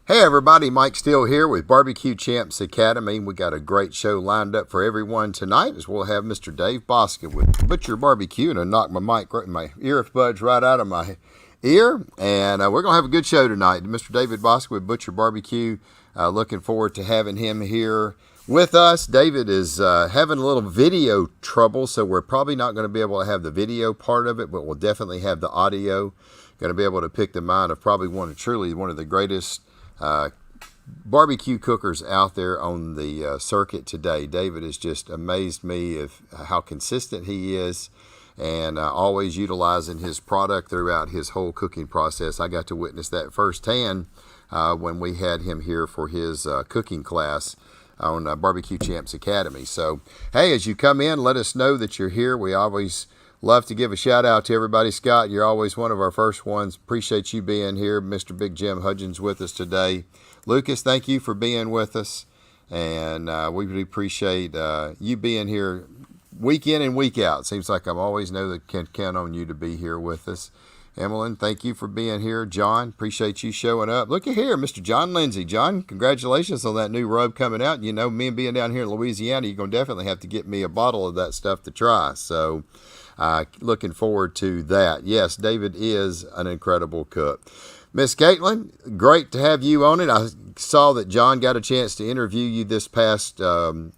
Hey everybody, Mike Steele here with BBQ Champs Academy. We got a great show lined up for everyone tonight as we'll have Mr. Dave Bouska with Butcher Barbecue, and I knocked my earbuds right out of my ear. And we're going to have a good show tonight. Mr. David Bouska with Butcher Barbecue. Looking forward to having him here with us. David is having a little video trouble, so we're probably not going to be able to have the video part of it, but we'll definitely have the audio. Going to be able to pick the mind of probably one of the greatest barbecue cookers out there on the circuit today. David has just amazed me of how consistent he is, and always utilizing his product throughout his whole cooking process. I got to witness that firsthand when we had him here for his cooking class on BBQ Champs Academy. So, hey, as you come in, let us know that you're here. We always love to give a shout out to everybody. Scott, you're always one of our first ones. Appreciate you being here. Mr. Big Jim Hudgens with us today. Lucas, thank you for being with us. And we really appreciate you being here week in and week out. Seems like I always know that can count on you to be here with us. Emmeline, thank you for being here. John, appreciate you showing up. Look at here, Mr. John Lindsay. John, congratulations on that new rub coming out. You know, me and being down here in Louisiana, you're going to definitely have to get me a bottle of that stuff to try. So, looking forward to that. Yes, David is an incredible cook. Miss Caitlin, great to have you on it. I saw that John got a chance to interview you this past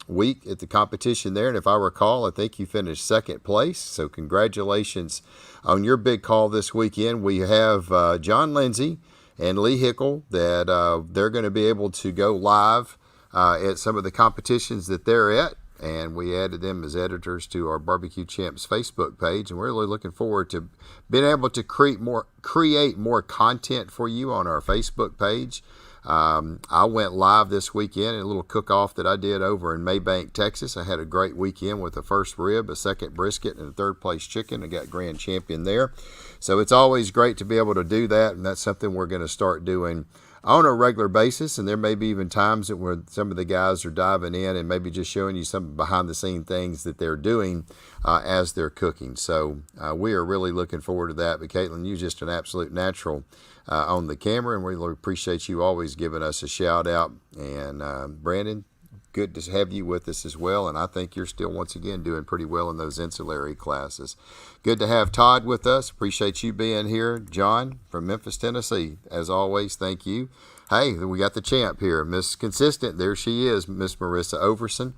week at the competition there, and if I recall, I think you finished second place. So congratulations on your big call this weekend. We have John Lindsay and Lee Hickle that they're going to be able to go live at some of the competitions that they're at. And we added them as editors to our BBQ Champs Facebook page, and we're really looking forward to being able to create more content for you on our Facebook page. I went live this weekend in a little cook-off that I did over in Maybank, Texas. I had a great weekend with a first rib, a second brisket, and a third place chicken. I got grand champion there. So it's always great to be able to do that, and that's something we're going to start doing on a regular basis. And there may be even times that where some of the guys are diving in and maybe just showing you some behind the scene things that they're doing as they're cooking. So we are really looking forward to that. But Caitlin, you're just an absolute natural on the camera, and we really appreciate you always giving us a shout out. And Brandon, good to have you with us as well, and I think you're still once again doing pretty well in those ancillary classes. Good to have Todd with us. Appreciate you being here. John from Memphis, Tennessee, as always, thank you. Hey, we got the champ here, Miss Consistent. There she is, Miss Marissa Overson.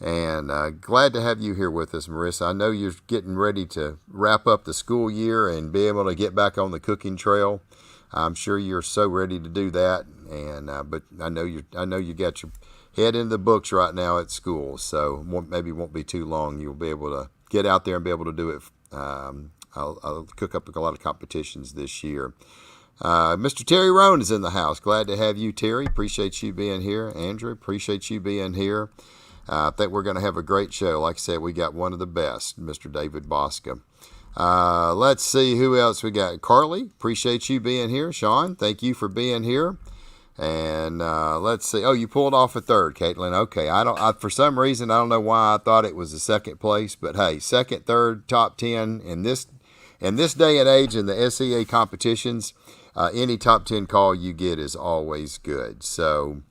And glad to have you here with us, Marissa. I know you're getting ready to wrap up the school year and be able to get back on the cooking trail. I'm sure you're so ready to do that. And but I know you got your head in the books right now at school, so maybe won't be too long. You'll be able to get out there and be able to do it. I'll cook up a lot of competitions this year. Mr. Terry Roan is in the house. Glad to have you, Terry. Appreciate you being here. Andrew, appreciate you being here. I think we're going to have a great show. Like I said, we got one of the best, Mr. David Bouska. Let's see who else we got. Carly, appreciate you being here. Sean, thank you for being here. And let's see. Oh, you pulled off a third, Caitlin. Okay, for some reason, I don't know why I thought it was a second place, but hey, second, third, top 10 in this day and age in the SEA competitions, any top 10 call you get is always good. So,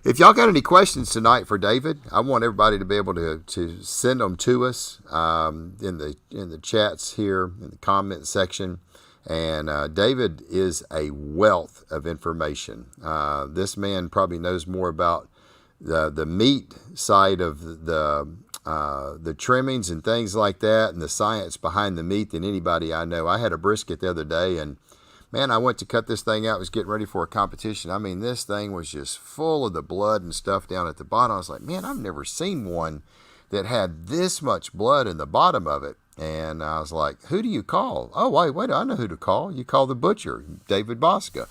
if y'all got any questions tonight for David, I want everybody to be able to send them to us in the chats here in the comment section. And David is a wealth of information. This man probably knows more about the meat side of the trimmings and things like that, and the science behind the meat than anybody I know. I had a brisket the other day, and man, I went to cut this thing out. Was getting ready for a competition. I mean, this thing was just full of the blood and stuff down at the bottom. I was like, man, I've never seen one that had this much blood in the bottom of it. And I was like, who do you call? Oh, wait, I know who to call. You call the butcher, David Bouska.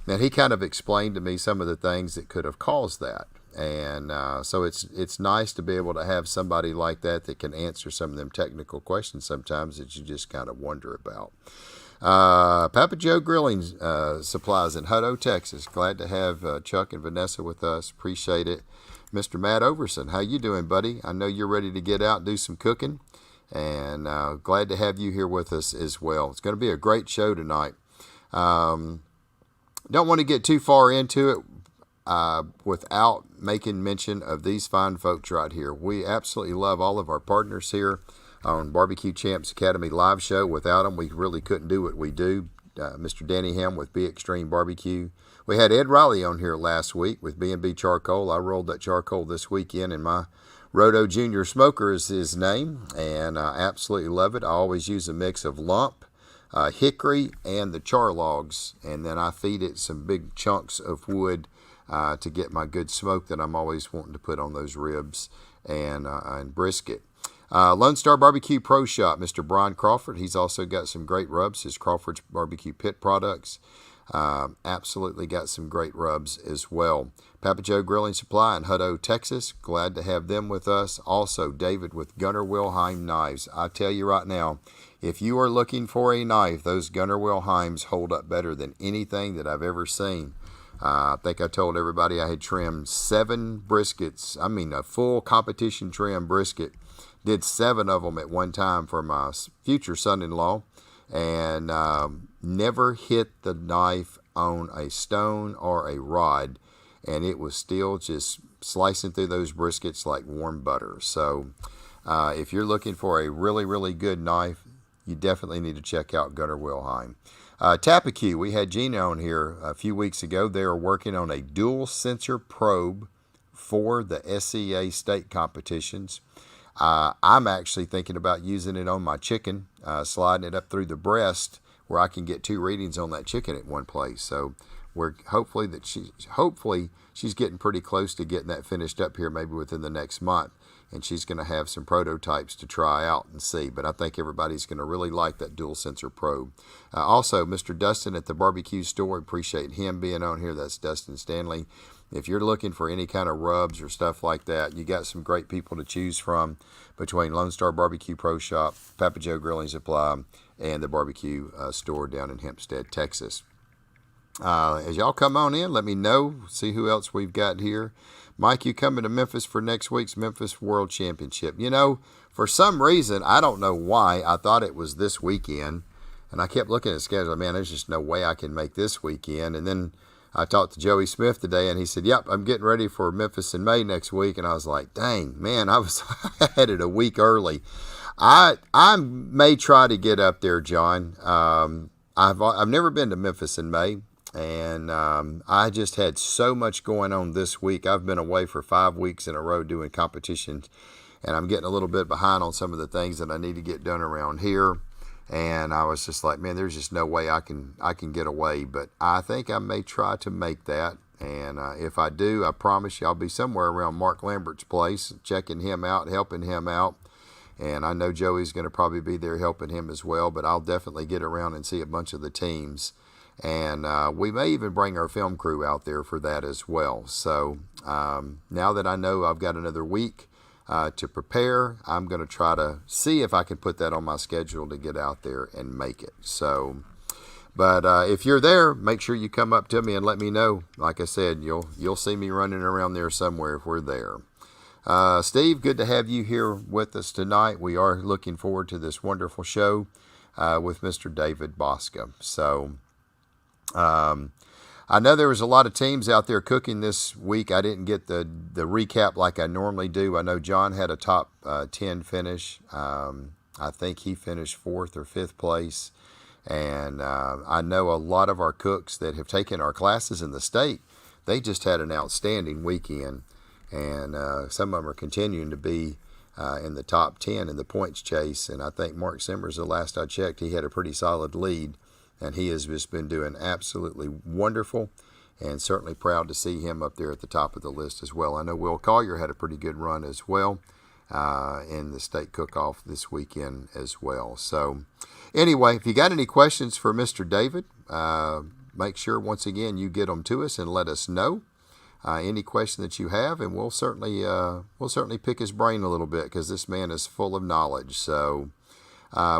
And he kind of explained to me some of the things that could have caused that. And so it's nice to be able to have somebody like that can answer some of them technical questions sometimes that you just kind of wonder about. Papa Joe Grilling Supplies in Hutto, Texas. Glad to have Chuck and Vanessa with us. Appreciate it. Mr. Matt Overson, how you doing, buddy? I know you're ready to get out and do some cooking. And glad to have you here with us as well. It's going to be a great show tonight. don't want to get too far into it without making mention of these fine folks right here. We absolutely love all of our partners here on BBQ Champs Academy live show. Without them, we really couldn't do what we do. Mr. Danny Ham with Be Extreme Barbecue. We had Ed Riley on here last week with B&B Charcoal. I rolled that charcoal this weekend, and my Roto Junior Smoker is his name, and I absolutely love it. I always use a mix of lump, hickory, and the char logs, and then I feed it some big chunks of wood to get my good smoke that I'm always wanting to put on those ribs and brisket. Lone Star Barbecue Pro Shop, Mr. Brian Crawford. He's also got some great rubs. His Crawford's Barbecue Pit products. Absolutely got some great rubs as well. Papa Joe Grilling Supply in Hutto, Texas. Glad to have them with us. Also, David with Gunnar Wilhelm Knives. I tell you right now, if you are looking for a knife, those Gunnar Wilhelms hold up better than anything that I've ever seen. I think I told everybody I had trimmed 7 briskets. I mean, a full competition trim brisket. Did 7 of them at one time for my future son-in-law, and never hit the knife on a stone or a rod, and it was still just slicing through those briskets like warm butter. So if you're looking for a really, really good knife, you definitely need to check out Gunnar Wilhelm. Tapaque, we had Gina on here a few weeks ago. They are working on a dual sensor probe for the SCA state competitions. I'm actually thinking about using it on my chicken, sliding it up through the breast where I can get 2 readings on that chicken at one place. So we're hopefully she's getting pretty close to getting that finished up here, maybe within the next month, and she's going to have some prototypes to try out and see. But I think everybody's going to really like that dual sensor probe. Also, Mr. Dustin at the barbecue store, appreciate him being on here. That's Dustin Stanley. If you're looking for any kind of rubs or stuff like that, you got some great people to choose from between Lone Star Barbecue Pro Shop, Papa Joe Grilling Supply, and the barbecue store down in Hempstead, Texas. As y'all come on in, let me know, see who else we've got here. Mike, you coming to Memphis for next week's Memphis World Championship? You know, for some reason, I don't know why, I thought it was this weekend, and I kept looking at the schedule. Man, there's just no way I can make this weekend. And then I talked to Joey Smith today, and he said, yep, I'm getting ready for Memphis in May next week. And I was like, dang, man, I had it a week early. I may try to get up there, John. I've never been to Memphis in May, and I just had so much going on this week. I've been away for 5 weeks in a row doing competitions, and I'm getting a little bit behind on some of the things that I need to get done around here. And I was just like, man, there's just no way I can get away. But I think I may try to make that. And if I do, I promise you I'll be somewhere around Mark Lambert's place, checking him out, helping him out. And I know Joey's going to probably be there helping him as well. But I'll definitely get around and see a bunch of the teams. And we may even bring our film crew out there for that as well. So now that I know I've got another week to prepare, I'm going to try to see if I can put that on my schedule to get out there and make it. So, but if you're there, make sure you come up to me and let me know. Like I said, you'll see me running around there somewhere if we're there. Steve, good to have you here with us tonight. We are looking forward to this wonderful show with Mr. David Bouska. So, I know there was a lot of teams out there cooking this week. I didn't get the recap like I normally do. I know John had a top 10 finish. I think he finished 4th or 5th place. And I know a lot of our cooks that have taken our classes in the state, they just had an outstanding weekend. And some of them are continuing to be in the top 10 in the points chase. And I think Mark Simmers, the last I checked, he had a pretty solid lead. And he has just been doing absolutely wonderful, and certainly proud to see him up there at the top of the list as well. I know Will Collier had a pretty good run as well in the state cook-off this weekend as well. So anyway, if you got any questions for Mr. David, make sure, once again, you get them to us and let us know any question that you have, and we'll certainly pick his brain a little bit, because this man is full of knowledge. So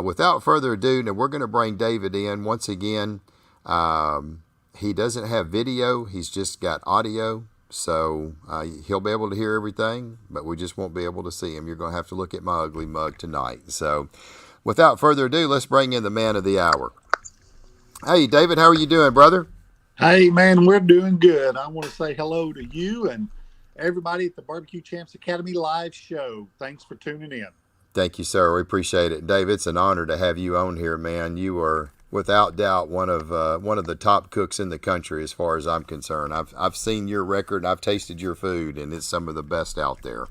without further ado, now we're going to bring David in once again. He doesn't have video, he's just got audio, so he'll be able to hear everything, but we just won't be able to see him. You're going to have to look at my ugly mug tonight. So without further ado, let's bring in the man of the hour. Hey, David, how are you doing, brother? Hey, man, we're doing good. I want to say hello to you and everybody at the Barbecue Champs Academy live show. Thanks for tuning in. Thank you, sir. We appreciate it, Dave. It's an honor to have you on here, man. You are without doubt one of the top cooks in the country, as far as I'm concerned. I've seen your record, and I've tasted your food, and it's some of the best out there.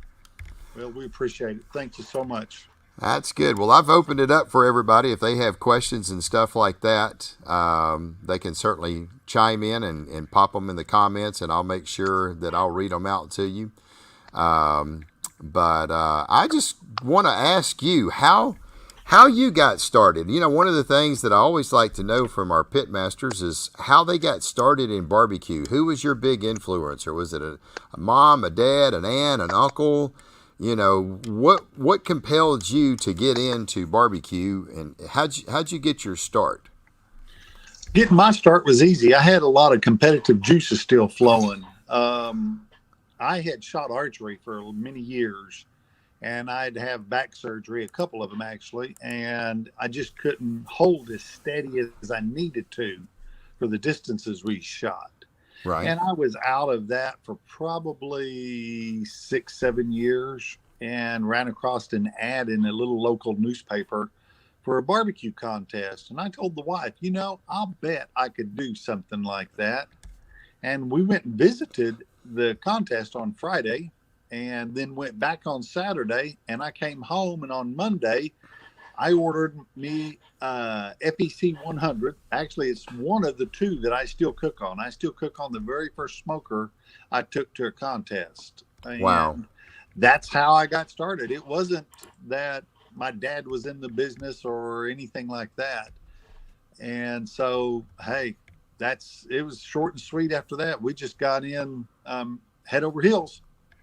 Well, we appreciate it. Thank you so much. That's good. Well, I've opened it up for everybody. If they have questions and stuff like that, they can certainly chime in and pop them in the comments, and I'll make sure that I'll read them out to you. But I just want to ask you how you got started. You know, one of the things that I always like to know from our pit masters is how they got started in barbecue. Who was your big influencer? Was it a mom, a dad, an aunt, an uncle? You know, what compelled you to get into barbecue, and how'd you get your start? Getting my start was easy. I had a lot of competitive juices still flowing. I had shot archery for many years, and I'd have back surgery, a couple of them actually, and I just couldn't hold as steady as I needed to for the distances we shot. Right. And I was out of that for probably 6, 7 years and ran across an ad in a little local newspaper for a barbecue contest. And I told the wife, I'll bet I could do something like that. And we went and visited the contest on Friday and then went back on Saturday. And I came home, and on Monday, I ordered me FEC 100. Actually, it's one of the two that I still cook on. I still cook on the very first smoker I took to a contest. Wow. And that's how I got started. It wasn't that my dad was in the business or anything like that. And so, hey, it was short and sweet after that. We just got in head over heels.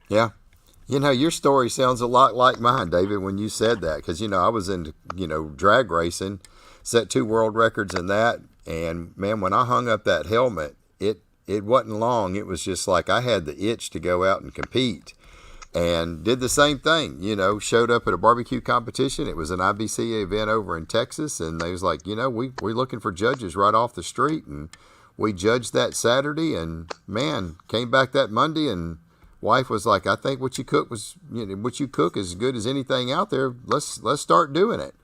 Yeah. You know, your story sounds a lot like mine, David, when you said that. Because, I was into, drag racing, set 2 world records in that. And, man, when I hung up that helmet, it wasn't long. It was just like I had the itch to go out and compete. And did the same thing, showed up at a barbecue competition. It was an IBC event over in Texas. And they was like, we're looking for judges right off the street. And we judged that Saturday. And, man, came back that Monday, and wife was like, I think what you cook what you cook is as good as anything out there. Let's start doing it.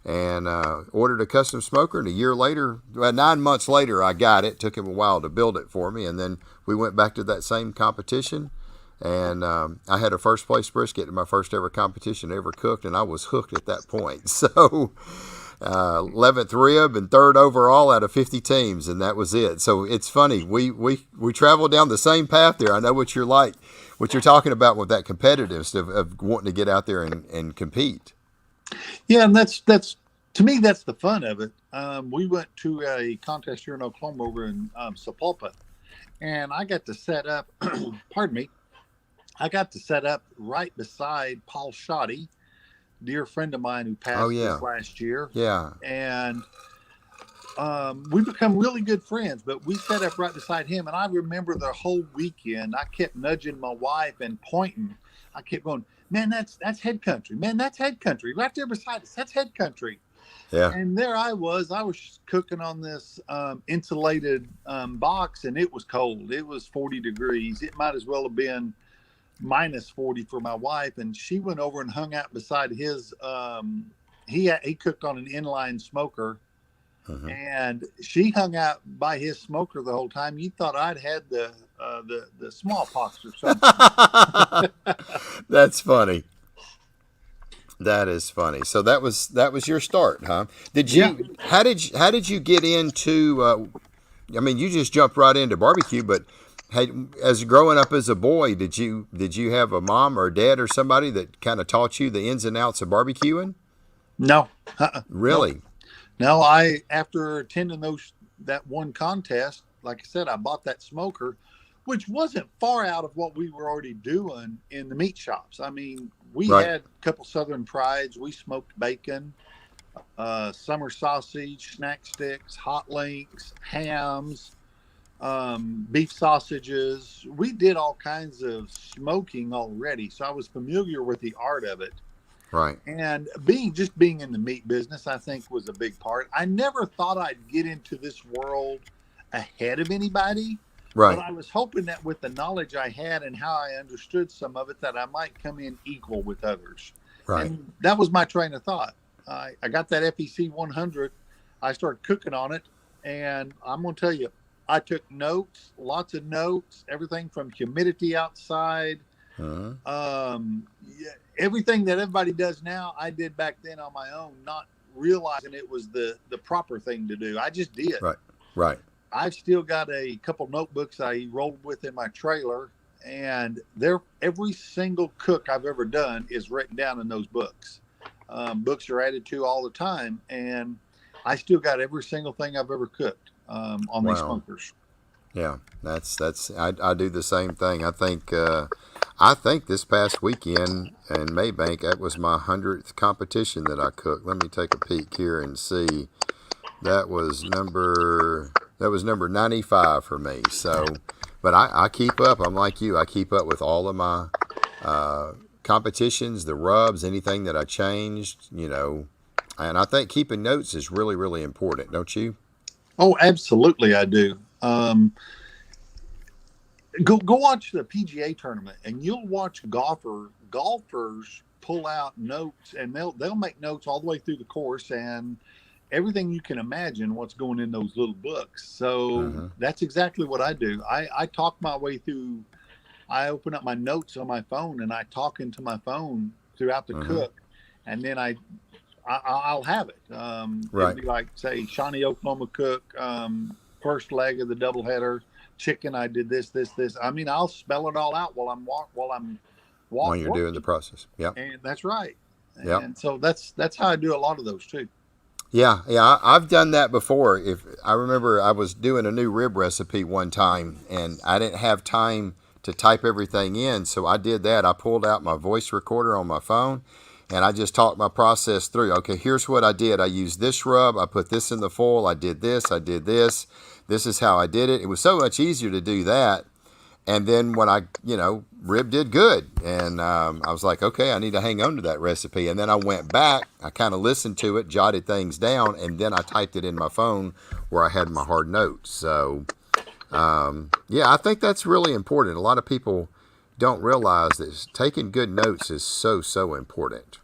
And ordered a custom smoker, and a year later, 9 months later, I got it. Took him a while to build it for me, and then we went back to that same competition. And I had a first place brisket in my first ever competition ever cooked, and I was hooked at that point. So 11th rib and third overall out of 50 teams, and that was it. So it's funny. We traveled down the same path there. I know what you're like, what you're talking about with that competitiveness of wanting to get out there and compete. Yeah, and that's to me that's the fun of it. We went to a contest here in Oklahoma over in Sapulpa, and I got to set up. Pardon me. I got to set up right beside Paul Shoddy, dear friend of mine who Oh passed yeah, this last year, yeah, and we become really good friends. But we set up right beside him, and I remember the whole weekend. I kept nudging my wife and pointing. I kept going, man, that's head country. Man, that's head country right there beside us. That's head country. yeah. And there I was. I was cooking on this insulated box, and it was cold. It was 40 degrees. It might as well have been minus 40 for my wife. And she went over and hung out beside his. He cooked on an inline smoker, and she hung out by his smoker the whole time. You thought I'd had the smallpox or something. That's funny. That is funny. So that was your start, huh? Did Yeah. you how did you get into? I mean, you just jumped right into barbecue, but hey, as growing up as a boy, did you have a mom or a dad or somebody that kind of taught you the ins and outs of barbecuing? No. Nope. Really? No, I after attending that one contest, like I said, I bought that smoker, which wasn't far out of what we were already doing in the meat shops. I mean, we Right. had a couple Southern prides. We smoked bacon, summer sausage, snack sticks, hot links, hams, beef sausages. We did all kinds of smoking already, so I was familiar with the art of it. Right. And being in the meat business, I think was a big part. I never thought I'd get into this world ahead of anybody, but Right. I was hoping that with the knowledge I had and how I understood some of it, that I might come in equal with others. Right. And that was my train of thought. I got that FEC 100. I started cooking on it, and I'm going to tell you, I took notes, lots of notes, everything from humidity outside, Uh, yeah, everything that everybody does now, I did back then on my own, not realizing it was the proper thing to do. I just did. right. Right. I've still got a couple notebooks I rolled with in my trailer, and they're every single cook I've ever done is written down in those books. Books are added to all the time, and I still got every single thing I've ever cooked on these Wow. smokers. Yeah. That's. I do the same thing. I think this past weekend in Maybank, that was my 100th competition that I cooked. Let me take a peek here and see. That was number 95 for me. So, but I keep up. I'm like you. I keep up with all of my competitions, the rubs, anything that I changed. And I think keeping notes is really, really important, don't you? Oh, absolutely, I do. Go watch the PGA tournament, and you'll watch golfers pull out notes, and they'll make notes all the way through the course, and everything you can imagine what's going in those little books. So Hmm. that's exactly what I do. I talk my way through. I open up my notes on my phone, and I talk into my phone throughout the Hmm. cook, and then I'll have it. It'll Right. be like, say, Shawnee Oklahoma cook, first leg of the doubleheader, chicken. I did this, this, this. I mean, I'll spell it all out while I'm While you're doing the working, process. Yep. and that's right. Yep. And so that's how I do a lot of those too. Yeah, yeah, I've done that before. If I remember, I was doing a new rib recipe one time, and I didn't have time to type everything in, so I did that. I pulled out my voice recorder on my phone, and I just talked my process through. Okay, here's what I did. I used this rub. I put this in the foil. I did this. I did this. This is how I did it. It was so much easier to do that. And then when rib did good, and I was like, okay, I need to hang on to that recipe. And then I went back, I kind of listened to it, jotted things down, and then I typed it in my phone where I had my hard notes. So, yeah, I think that's really important. A lot of people don't realize that taking good notes is so, so important.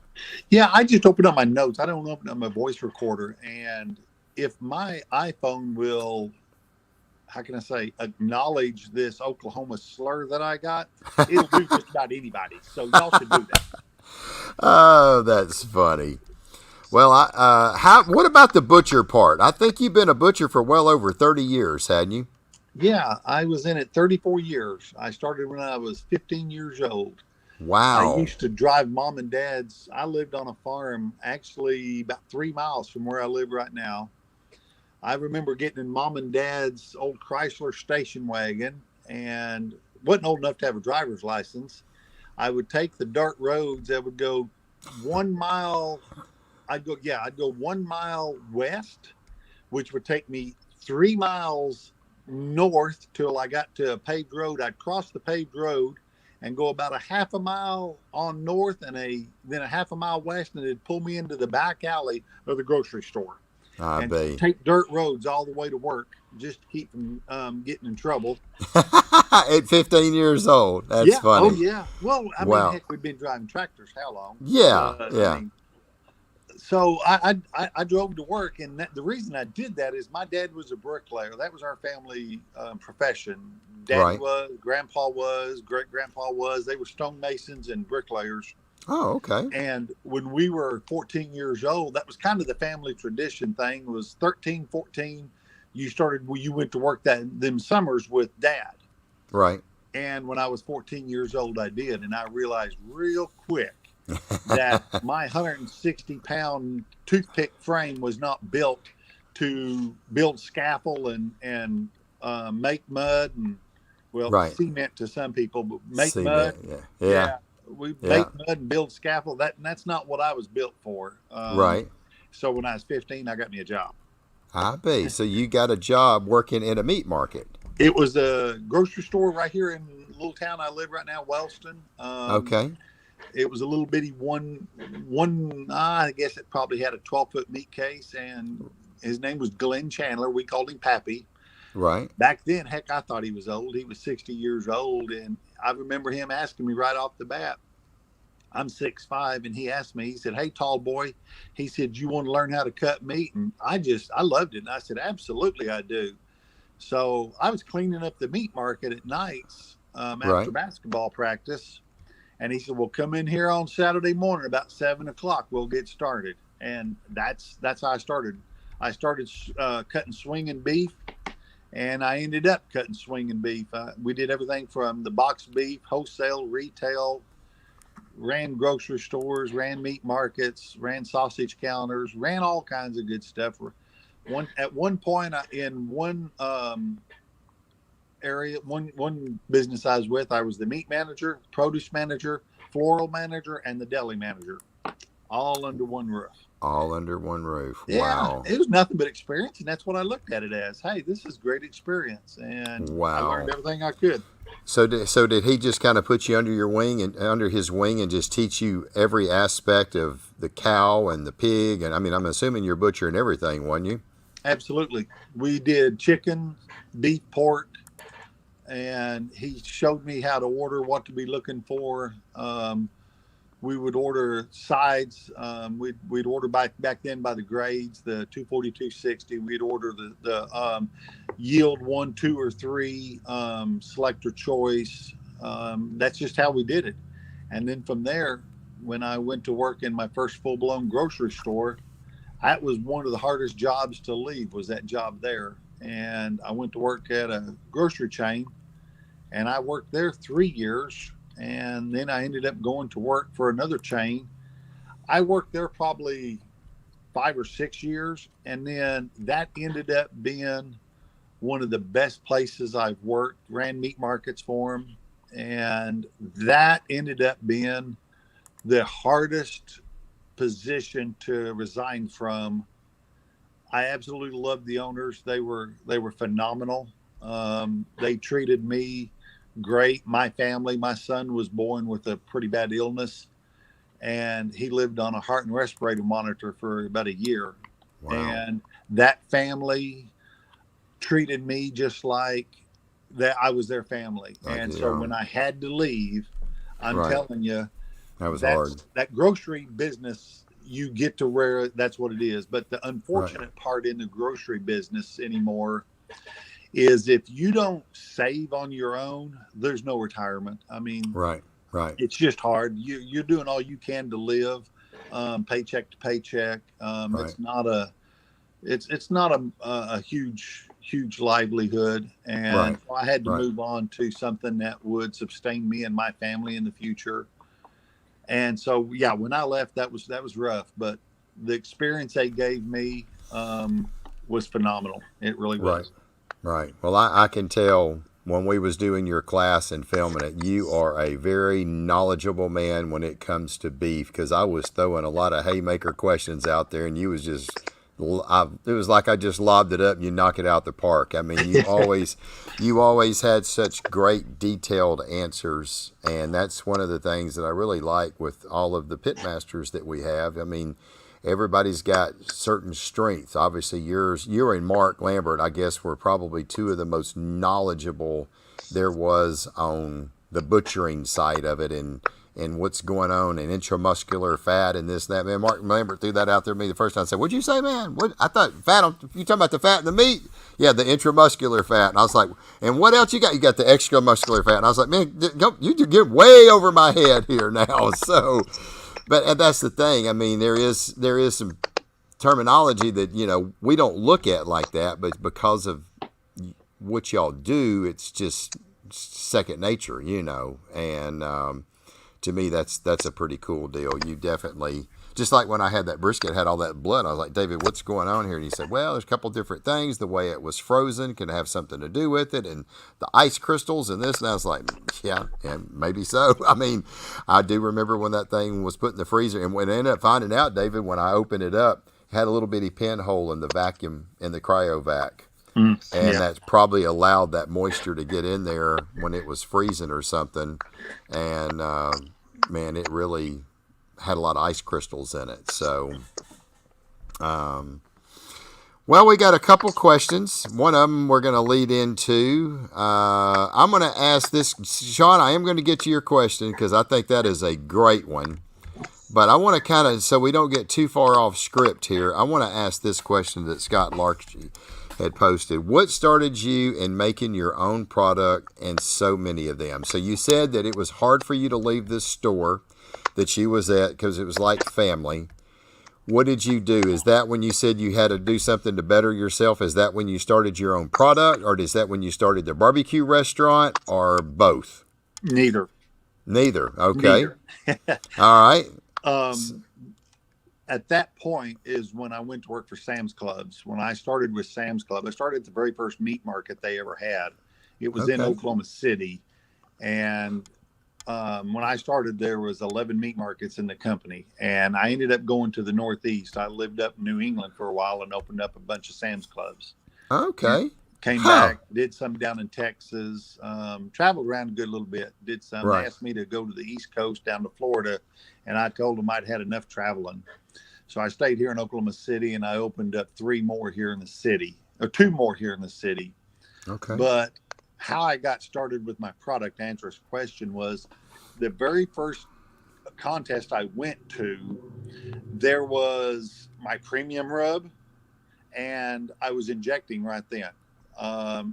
Yeah, I just open up my notes. I don't open up my voice recorder, and if my iPhone will, how can I say, acknowledge this Oklahoma slur that I got, it'll do just about anybody. So y'all should do that. Oh, that's funny. Well, what about the butcher part? I think you've been a butcher for well over 30 years, hadn't you? Yeah, I was in it 34 years. I started when I was 15 years old. I Wow. used to drive mom and dad's. I lived on a farm actually about 3 miles from where I live right now. I remember getting in mom and dad's old Chrysler station wagon and wasn't old enough to have a driver's license. I would take the dirt roads that would go 1 mile. I'd go 1 mile west, which would take me 3 miles north till I got to a paved road. I'd cross the paved road and go about a half a mile on north and then a half a mile west, and it'd pull me into the back alley of the grocery store I and be. take dirt roads all the way to work just to keep from getting in trouble. At 15 years old. That's Yeah. Oh, funny. yeah. Well, I mean, Wow. heck, we've been driving tractors how long? Yeah, But I yeah. mean, so I drove to work, and the reason I did that is my dad was a bricklayer. That was our family profession. Daddy Right. was, grandpa was, great grandpa was. They were stonemasons and bricklayers. Oh, okay. And when we were 14 years old, that was kind of the family tradition thing. Was 13, 14, you went to work them summers with dad. Right. And when I was 14 years old, I did, and I realized real quick that my 160-pound toothpick frame was not built to build scaffold and make mud and, well, Right. cement to some people, but make mud. Cement. Yeah. Yeah. Yeah, we Yeah. make mud and build scaffold. That's not what I was built for. Right. So when I was 15, I got me a job. I be. So you got a job working in a meat market. It was a grocery store right here in the little town I live right now, Wellston. Okay. It was a little bitty I guess it probably had a 12-foot meat case, and his name was Glenn Chandler. We called him Pappy. Right. Back then, heck, I thought he was old. He was 60 years old. And I remember him asking me right off the bat, I'm 6'5", and he asked me, he said, "Hey, tall boy," he said, "You want to learn how to cut meat?" And I loved it. And I said, "Absolutely, I do." So I was cleaning up the meat market at nights after Right. basketball practice. And he said, "Well, come in here on Saturday morning about 7 o'clock. We'll get started." And that's how I started. I started cutting swinging beef, and I ended up cutting swinging beef. We did everything from the box beef, wholesale, retail, ran grocery stores, ran meat markets, ran sausage counters, ran all kinds of good stuff. At one point in one area, one business I was with, I was the meat manager, produce manager, floral manager, and the deli manager, all under one roof. All under one roof. Yeah, Wow. it was nothing but experience, and that's what I looked at it as. Hey, this is great experience, and I learned Wow. everything I could. So did he just kind of put you under his wing and just teach you every aspect of the cow and the pig? And I mean, I'm assuming you're butchering everything, wasn't you? Absolutely, we did chicken, beef, pork, and he showed me how to order, what to be looking for. We would order sides. We'd order back then by the grades, the 240, 260. We'd order the yield 1, 2, or 3, selector choice. That's just how we did it. And then from there, when I went to work in my first full blown grocery store, that was one of the hardest jobs to leave, was that job there. And I went to work at a grocery chain, and I worked there 3 years. And then I ended up going to work for another chain. I worked there probably 5 or 6 years. And then that ended up being one of the best places I've worked, ran meat markets for them. And that ended up being the hardest position to resign from. I absolutely loved the owners. They were phenomenal. They treated me great. My family, my son was born with a pretty bad illness, and he lived on a heart and respirator monitor for about a year. Wow. And that family treated me just like that I was their family. And so when I had to leave, I'm Right. telling you, That was hard. that grocery business, you get to where that's what it is. But the Right. unfortunate part in the grocery business anymore is if you don't save on your own, there's no retirement. I mean, Right. Right. it's just hard. You're doing all you can to live, paycheck to paycheck. Right. It's not a huge livelihood, and Right. so I had to Right. move on to something that would sustain me and my family in the future. And so, yeah, when I left, that was rough, but the experience they gave me was phenomenal. It really was. Right. Well, I can tell when we was doing your class and filming it, you are a very knowledgeable man when it comes to beef, because I was throwing a lot of haymaker questions out there, and you was just, it was like I just lobbed it up and you knock it out the park. I mean, you always had such great detailed answers, and that's one of the things that I really like with all of the pitmasters that we have. I mean, everybody's got certain strengths. Obviously, you and Mark Lambert, I guess, were probably two of the most knowledgeable there was on the butchering side of it, and what's going on, and intramuscular fat and this and that. Man, Mark Lambert threw that out there to me the first time. I said, "What'd you say, man? What? I thought fat. You talking about the fat in the meat? Yeah, the intramuscular fat." And I was like, "And what else you got? You got the extramuscular fat." And I was like, "Man, you get way over my head here now." So. But that's the thing. I mean, there is some terminology that we don't look at like that, but because of what y'all do, it's just second nature, And to me, that's a pretty cool deal. You definitely, just like when I had that brisket, had all that blood. I was like, "David, what's going on here?" And he said, "Well, there's a couple different things. The way it was frozen can have something to do with it, and the ice crystals and this." And I was like, "Yeah, and maybe so." I mean, I do remember when that thing was put in the freezer, and when I ended up finding out, David, when I opened it up, it had a little bitty pinhole in the vacuum in the cryovac. And Yeah. that's probably allowed that moisture to get in there when it was freezing or something. And man, it really had a lot of ice crystals in it. So, Well, we got a couple questions. One of them we're going to lead into. I'm going to ask this, Sean. I am going to get to your question because I think that is a great one. But I want to kind of, so we don't get too far off script here, I want to ask this question that Scott Larchie had posted. What started you in making your own product and so many of them? So you said that it was hard for you to leave this store that you was at because it was like family. What did you do? Is that when you said you had to do something to better yourself? Is that when you started your own product, or is that when you started the barbecue restaurant, or both? Neither. Neither. Okay. Neither. All right. At that point is when I went to work for Sam's Clubs. When I started with Sam's Club, I started at the very first meat market they ever had. It was in Oklahoma City. And when I started, there was 11 meat markets in the company, and I ended up going to the Northeast. I lived up in New England for a while and opened up a bunch of Sam's Clubs. Okay. Came back, did some down in Texas, traveled around a good little bit, did some. Right. They asked me to go to the East Coast down to Florida, and I told them I'd had enough traveling. So I stayed here in Oklahoma City, and I opened up 3 more here in the city, or 2 more here in the city. Okay. But how I got started with my product, to answer his question, was the very first contest I went to, there was my premium rub, and I was injecting right then.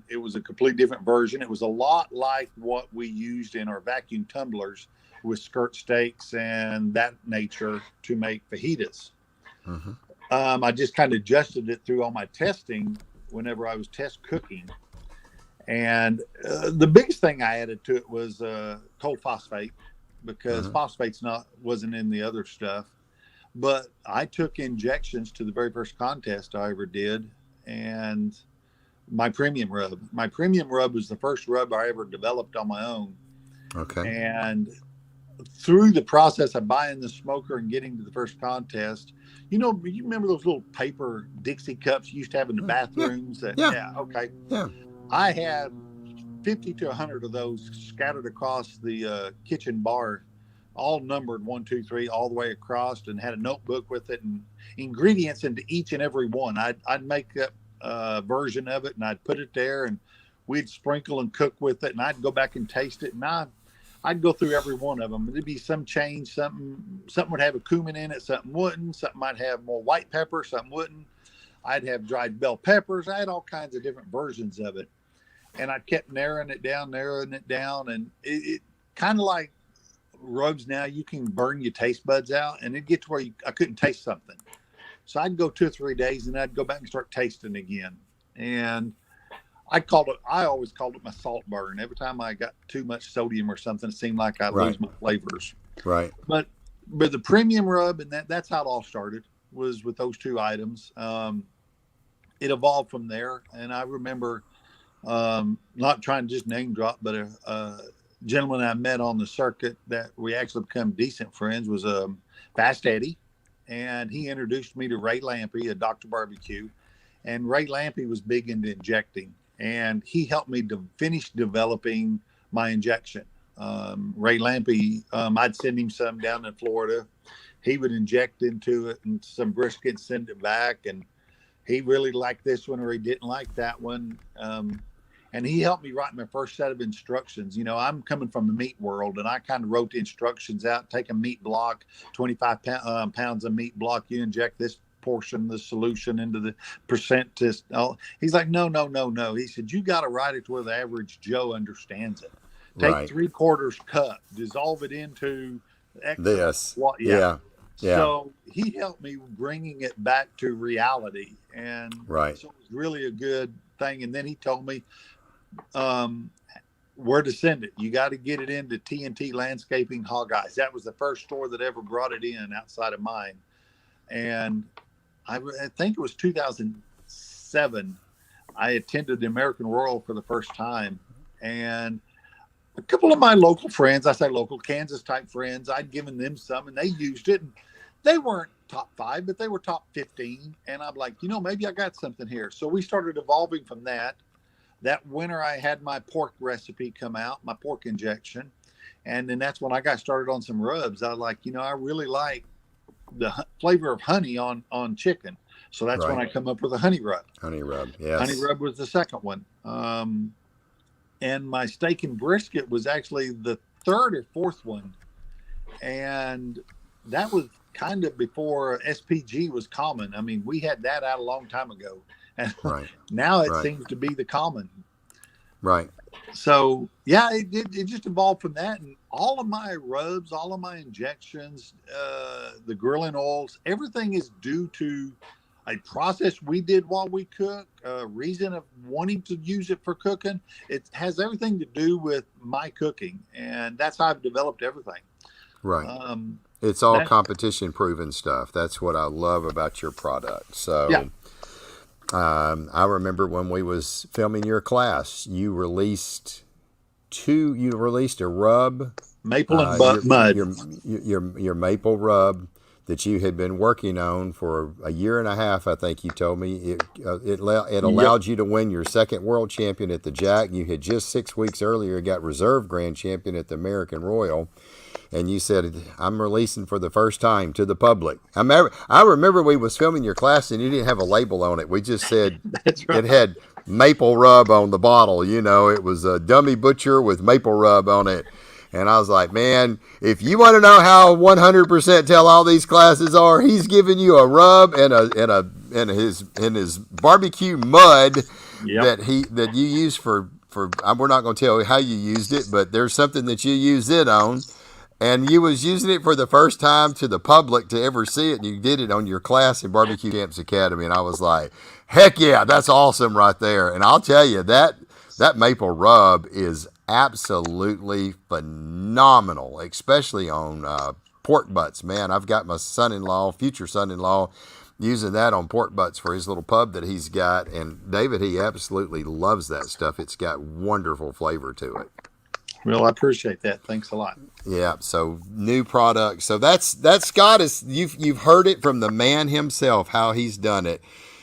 It was a completely different version. It was a lot like what we used in our vacuum tumblers with skirt steaks and that nature to make fajitas. Mm-hmm. I just kind of adjusted it through all my testing whenever I was test cooking. And the biggest thing I added to it was cold phosphate, because phosphate's wasn't in the other stuff. But I took injections to the very first contest I ever did, and my premium rub. My premium rub was the first rub I ever developed on my own. Okay. And through the process of buying the smoker and getting to the first contest, you remember those little paper Dixie cups you used to have in the bathrooms? Okay. Yeah. I had 50 to 100 of those scattered across the kitchen bar, all numbered 1, 2, 3, all the way across, and had a notebook with it and ingredients into each and every one. I'd make up a version of it, and I'd put it there, and we'd sprinkle and cook with it, and I'd go back and taste it, and I'd go through every one of them. There'd be some change. Something would have a cumin in it, something wouldn't. Something might have more white pepper, something wouldn't. I'd have dried bell peppers. I had all kinds of different versions of it. And I kept narrowing it down. And it kind of like rubs now, you can burn your taste buds out, and it'd get to where I couldn't taste something. So I'd go 2 or 3 days, and I'd go back and start tasting again. And I always called it my salt burn. Every time I got too much sodium or something, it seemed like I'd lose my flavors. Right. But the premium rub, and that's how it all started, was with those 2 items. It evolved from there. And I remember, not trying to just name drop, but a gentleman I met on the circuit that we actually become decent friends was Fast Eddie. And he introduced me to Ray Lampe, a Dr. Barbecue. And Ray Lampe was big into injecting. And he helped me to finish developing my injection. Ray Lampe, I'd send him some down in Florida. He would inject into it and some brisket and send it back. And he really liked this one, or he didn't like that one. And he helped me write my first set of instructions. I'm coming from the meat world, and I kind of wrote the instructions out. Take a meat block, 25 pounds of meat block. You inject this portion, the solution into the percent test. He's like, no. He said, you got to write it to where the average Joe understands it. Take 3/4 cup, dissolve it into this. Yeah. So he helped me bringing it back to reality. And so it was really a good thing. And then he told me where to send it. You got to get it into T&T Landscaping Hog Eyes. That was the first store that ever brought it in outside of mine. And I think it was 2007. I attended the American Royal for the first time. And a couple of my local friends, I say local Kansas type friends, I'd given them some, and they used it. And they weren't top 5, but they were top 15. And I'm like, maybe I got something here. So we started evolving from that. That winter, I had my pork recipe come out, my pork injection. And then that's when I got started on some rubs. I was like, I really like the flavor of honey on chicken. So that's when Right. I come up with a honey rub. Honey rub. Honey Yes. rub was the second one. And my steak and brisket was actually the third or fourth one. And that was kind of before SPG was common. I mean, we had that out a long time ago. And Right. now it Right. seems to be the common. Right. So, yeah, it just evolved from that. And all of my rubs, all of my injections, the grilling oils, everything is due to a process we did while we cook, a reason of wanting to use it for cooking. It has everything to do with my cooking, and that's how I've developed everything. Right. Um, It's all that, competition proven stuff. That's what I love about your product. yeah, So I remember when we was filming your class, you released a rub, maple and your mud. your maple rub that you had been working on for a year and a half. I think you told me it Yep. allowed you to win your second world champion at the Jack. You had just 6 weeks earlier got reserve grand champion at the American Royal. And you said, I'm releasing for the first time to the public. I remember we was filming your class and you didn't have a label on it. We just said That's right. it had maple rub on the bottle. You know, it was a dummy butcher with maple rub on it. And I was like, man, if you want to know how 100% tell all these classes are, he's giving you a rub and his barbecue mud Yep. that you use for we're not going to tell you how you used it, but there's something that you use it on. And you was using it for the first time to the public to ever see it, and you did it on your class in Barbecue Champs Academy, and I was like, heck yeah, that's awesome right there. And I'll tell you, that maple rub is absolutely phenomenal, especially on pork butts. Man, I've got my future son-in-law, using that on pork butts for his little pub that he's got, and David, he absolutely loves that stuff. It's got wonderful flavor to it. Well, I appreciate that. Thanks a lot. Yeah, so new product. So that's Scott is you've heard it from the man himself how he's done it,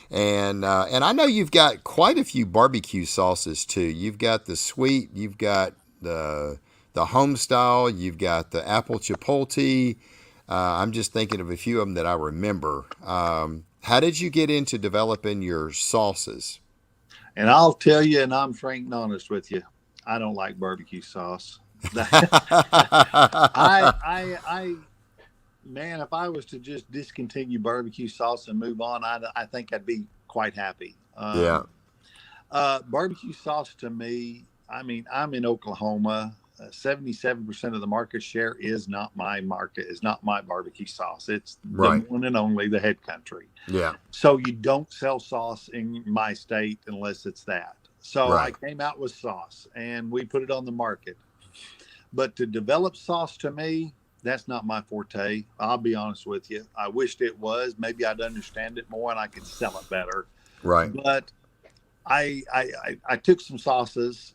and I know you've got quite a few barbecue sauces too. You've got the sweet, you've got the home style, you've got the apple chipotle. I'm just thinking of a few of them that I remember. How did you get into developing your sauces? And I'll tell you, and I'm frank and honest with you, I don't like barbecue sauce. I, man, if I was to just discontinue barbecue sauce and move on, I think I'd be quite happy. Yeah. Barbecue sauce to me, I mean, I'm in Oklahoma. 77% of the market share is not my market, is not my barbecue sauce. It's Right. the one and only the head country. Yeah. So you don't sell sauce in my state unless it's that. So Right. I came out with sauce and we put it on the market. But to develop sauce to me, that's not my forte. I'll be honest with you. I wished it was. Maybe I'd understand it more and I could sell it better. Right. But I took some sauces,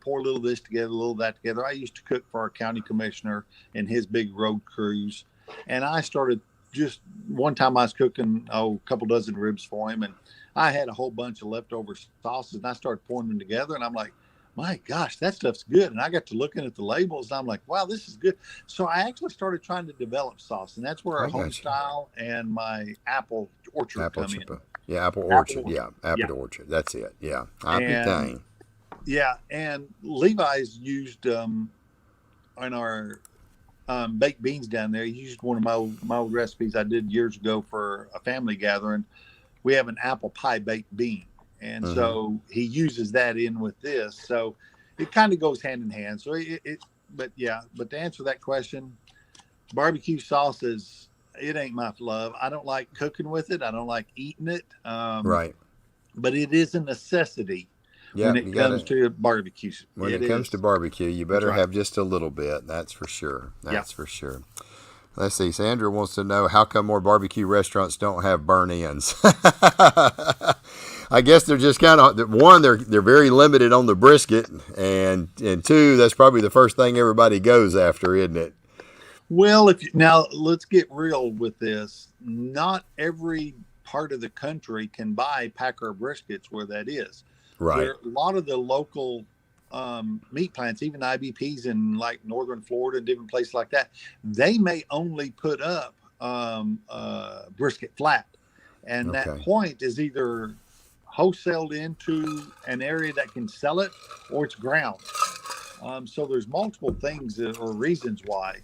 pour a little of this together, a little of that together. I used to cook for our county commissioner and his big road crews. And I started just one time I was cooking, a couple dozen ribs for him. And I had a whole bunch of leftover sauces and I started pouring them together. And I'm like, my gosh, that stuff's good. And I got to looking at the labels and I'm like, wow, this is good. So I actually started trying to develop sauce. And that's where our home style and my apple orchard come in. Yeah, apple orchard. Yeah, apple orchard. That's it. Yeah, thing. Yeah, and Levi's used in our baked beans down there. He used one of my old recipes I did years ago for a family gathering. We have an apple pie baked bean, and so he uses that in with this. So it kind of goes hand in hand. So but to answer that question, barbecue sauce is. It ain't my love. I don't like cooking with it. I don't like eating it. Right. But it is a necessity when it comes to barbecue. When it comes to barbecue, you better have just a little bit. That's for sure. That's for sure. Let's see. Sandra wants to know how come more barbecue restaurants don't have burn-ins. I guess they're just kind of one. They're very limited on the brisket, and two, that's probably the first thing everybody goes after, isn't it? Well, now let's get real with this. Not every part of the country can buy Packer briskets where that is. Right. A lot of the local meat plants, even IBPs in like northern Florida, different places like that, they may only put up brisket flat. And that Okay. point is either wholesaled into an area that can sell it, or it's ground. So there's multiple things or reasons why.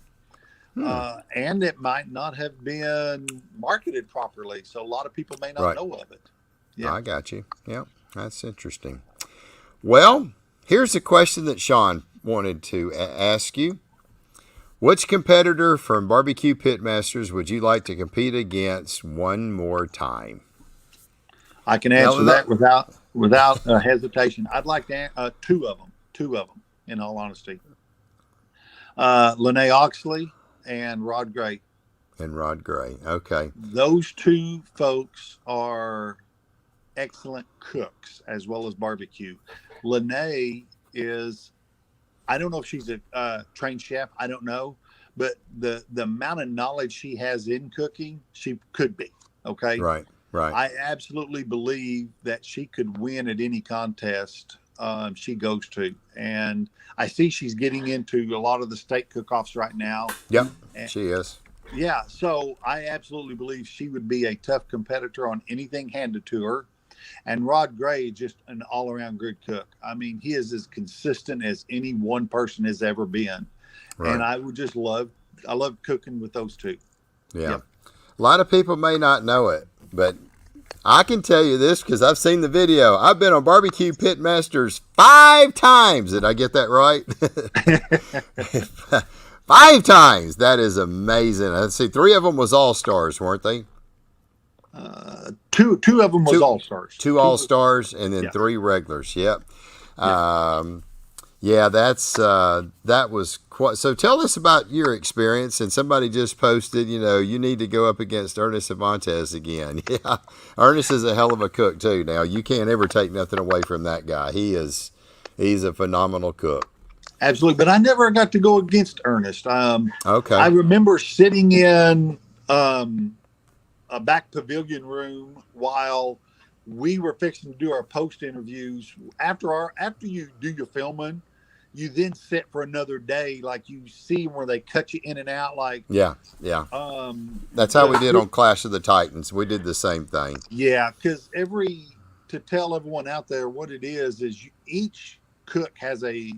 Hmm. And it might not have been marketed properly. So a lot of people may not Right. know of it. Yeah. I got you. Yep. That's interesting. Well, here's a question that Sean wanted to ask you. Which competitor from Barbecue Pitmasters would you like to compete against one more time? I can Now, answer that without hesitation. I'd like to two of them. Two of them, in all honesty. Lene Oxley and Rod Gray. and Rod Gray. Okay. Those two folks are excellent cooks as well as barbecue. Lene is, I don't know if she's a trained chef. I don't know, but the amount of knowledge she has in cooking, she could be. Okay. Right. Right. I absolutely believe that she could win at any contest she goes to. And I see she's getting into a lot of the steak cook-offs right now. Yep. And, She is. yeah, so I absolutely believe she would be a tough competitor on anything handed to her. And Rod Gray, just an all-around good cook. I mean, he is as consistent as any one person has ever been. Right. And I love cooking with those two. Yeah. Yep. A lot of people may not know it, but I can tell you this because I've seen the video. I've been on Barbecue Pitmasters 5 times. Did I get that right? 5 times. That is amazing. Let's see. 3 of them was all-stars, weren't they? Two of them was all-stars. 2 all-stars and then Yeah. 3 regulars. Yep. Yeah. Yeah, that was quite. So tell us about your experience. And somebody just posted, you need to go up against Ernest Cervantes again. Yeah, Ernest is a hell of a cook too. Now you can't ever take nothing away from that guy. He's a phenomenal cook. Absolutely, but I never got to go against Ernest. Okay. I remember sitting in a back pavilion room while we were fixing to do our post interviews. After you do your filming, you then sit for another day. Like you see where they cut you in and out. Like Yeah. That's how we did on Clash of the Titans. We did the same thing. Yeah, because to tell everyone out there what it is each cook has a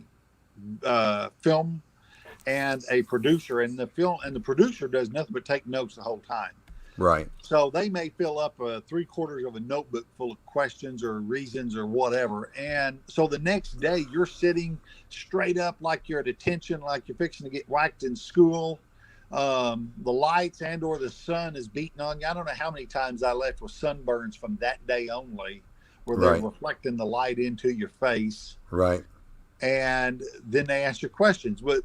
film and a producer, and the producer does nothing but take notes the whole time. Right. So they may fill up 3/4 of a notebook full of questions or reasons or whatever. And so the next day you're sitting straight up like you're at attention, like you're fixing to get whacked in school. The lights and or the sun is beating on you. I don't know how many times I left with sunburns from that day only, where they're Right. reflecting the light into your face. Right. And then they ask you questions. But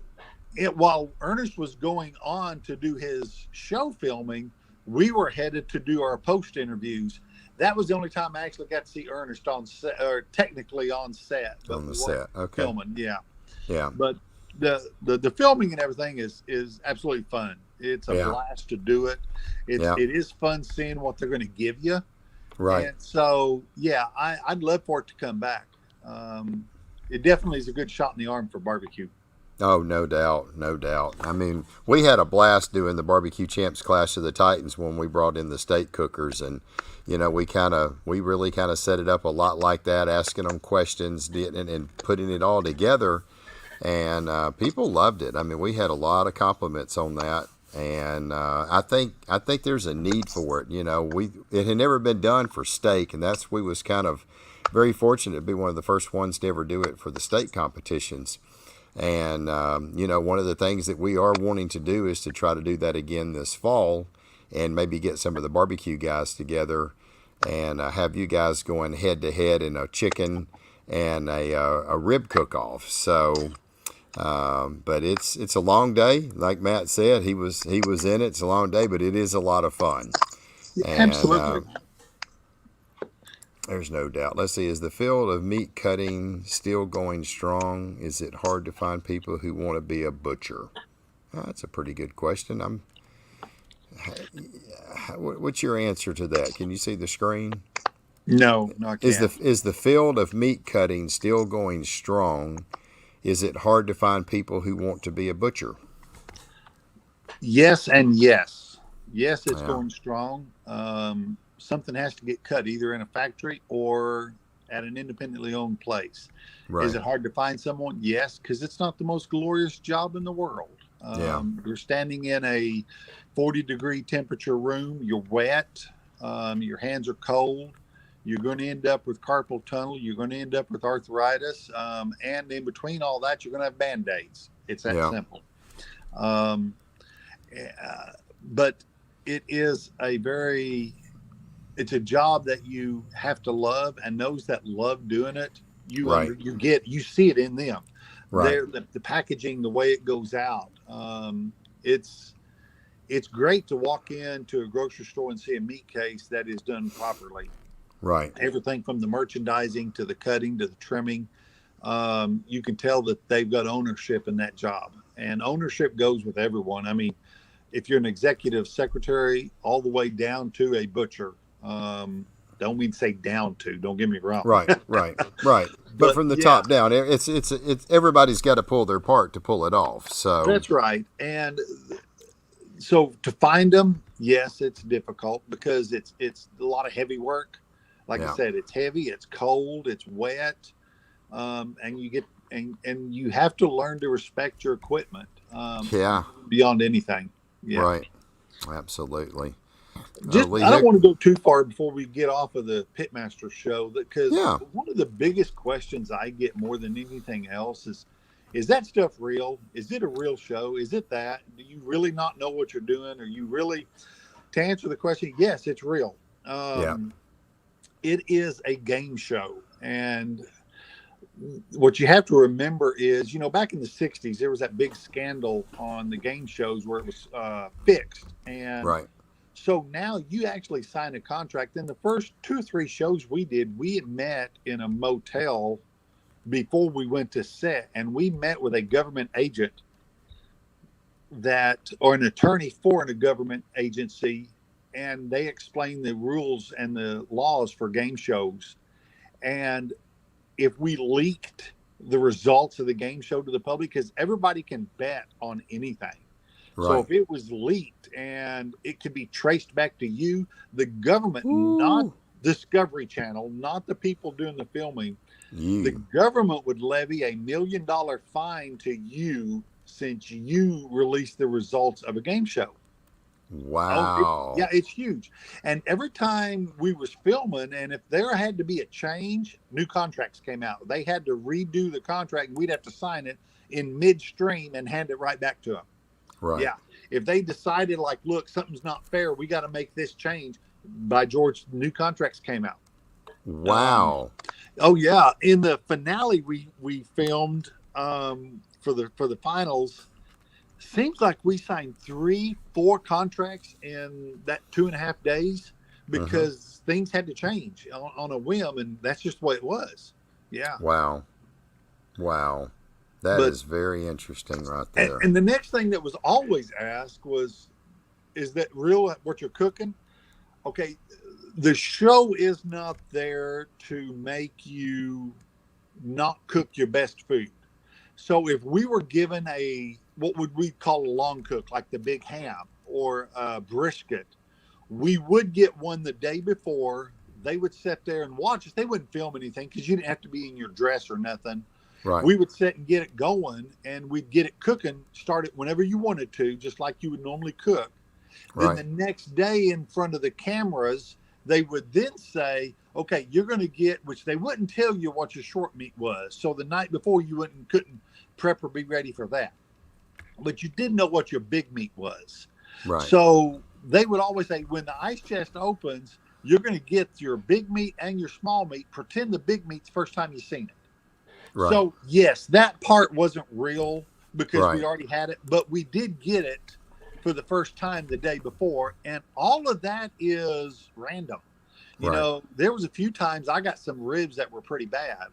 while Ernest was going on to do his show filming, we were headed to do our post interviews. That was the only time I actually got to see Ernest on set, or technically on set. But On the we set. weren't Okay. filming, yeah. Yeah. But the filming and everything is absolutely fun. It's a Yeah. blast to do it. Yeah. It is fun seeing what they're going to give you. Right. And so, yeah, I'd love for it to come back. It definitely is a good shot in the arm for barbecue. Oh, no doubt. No doubt. I mean, we had a blast doing the Barbecue Champs Clash of the Titans when we brought in the steak cookers. And, we really kind of set it up a lot like that, asking them questions and putting it all together. And people loved it. I mean, we had a lot of compliments on that. And I think there's a need for it. It had never been done for steak, and we was kind of very fortunate to be one of the first ones to ever do it for the steak competitions. And, one of the things that we are wanting to do is to try to do that again this fall and maybe get some of the barbecue guys together and have you guys going head to head in a chicken and a rib cook-off. So, but it's a long day. Like Matt said, he was in it. It's a long day, but it is a lot of fun. And, Absolutely. There's no doubt. Let's see. Is the field of meat cutting still going strong? Is it hard to find people who want to be a butcher? That's a pretty good question. What's your answer to that? Can you see the screen? No, I can't. Is the field of meat cutting still going strong? Is it hard to find people who want to be a butcher? Yes and yes. Yes, it's Yeah. going strong. something has to get cut either in a factory or at an independently owned place. Right. Is it hard to find someone? Yes, because it's not the most glorious job in the world. Yeah. You're standing in a 40-degree temperature room. You're wet. Your hands are cold. You're going to end up with carpal tunnel. You're going to end up with arthritis. And in between all that, you're going to have Band-Aids. It's that Yeah. simple. But it is it's a job that you have to love, and those that love doing it, Right. you see it in them. Right. The packaging, the way it goes out. It's great to walk into a grocery store and see a meat case that is done properly. Right. Everything from the merchandising to the cutting to the trimming. You can tell that they've got ownership in that job, and ownership goes with everyone. I mean, if you're an executive secretary all the way down to a butcher, don't mean to say down to, don't get me wrong. Right. But from the top down, it's everybody's got to pull their part to pull it off. So that's right. And so to find them, yes, it's difficult because it's a lot of heavy work. Like I said, it's heavy, it's cold, it's wet, and you have to learn to respect your equipment. Beyond anything. Yeah. Right. Absolutely. I don't want to go too far before we get off of the Pitmaster show, because one of the biggest questions I get more than anything else is that stuff real? Is it a real show? Is it that? Do you really not know what you're doing? Are you really, to answer the question, yes, it's real. It is a game show. And what you have to remember is, back in the 60s, there was that big scandal on the game shows where it was fixed. And so now you actually sign a contract. In the first 2 or 3 shows we did, we had met in a motel before we went to set, and we met with a government agent or an attorney for a government agency, and they explained the rules and the laws for game shows. And if we leaked the results of the game show to the public, because everybody can bet on anything. So if it was leaked and it could be traced back to you, the government, not Discovery Channel, not the people doing the filming, the government would levy $1 million fine to you since you released the results of a game show. Wow. It's huge. And every time we was filming, and if there had to be a change, new contracts came out. They had to redo the contract, and we'd have to sign it in midstream and hand it right back to them. Right. Yeah. If they decided, like, look, something's not fair, we got to make this change, by George, new contracts came out. Wow. In the finale we filmed for the finals, seems like we signed 3-4 contracts in that 2.5 days because things had to change on a whim, and that's just the way it was. Yeah. Wow. That is very interesting right there. And the next thing that was always asked was, is that real what you're cooking? Okay, the show is not there to make you not cook your best food. So if we were given what would we call a long cook, like the big ham or a brisket, we would get one the day before. They would sit there and watch us. They wouldn't film anything because you didn't have to be in your dress or nothing. Right. We would sit and get it going, and we'd get it cooking, start it whenever you wanted to, just like you would normally cook. Then the next day in front of the cameras, they would then say, okay, you're going to get, which they wouldn't tell you what your short meat was. So the night before you couldn't prep or be ready for that. But you didn't know what your big meat was. Right. So they would always say, when the ice chest opens, you're going to get your big meat and your small meat. Pretend the big meat's the first time you've seen it. Right. So, yes, that part wasn't real because we already had it, but we did get it for the first time the day before, and all of that is random. You know, there was a few times I got some ribs that were pretty bad,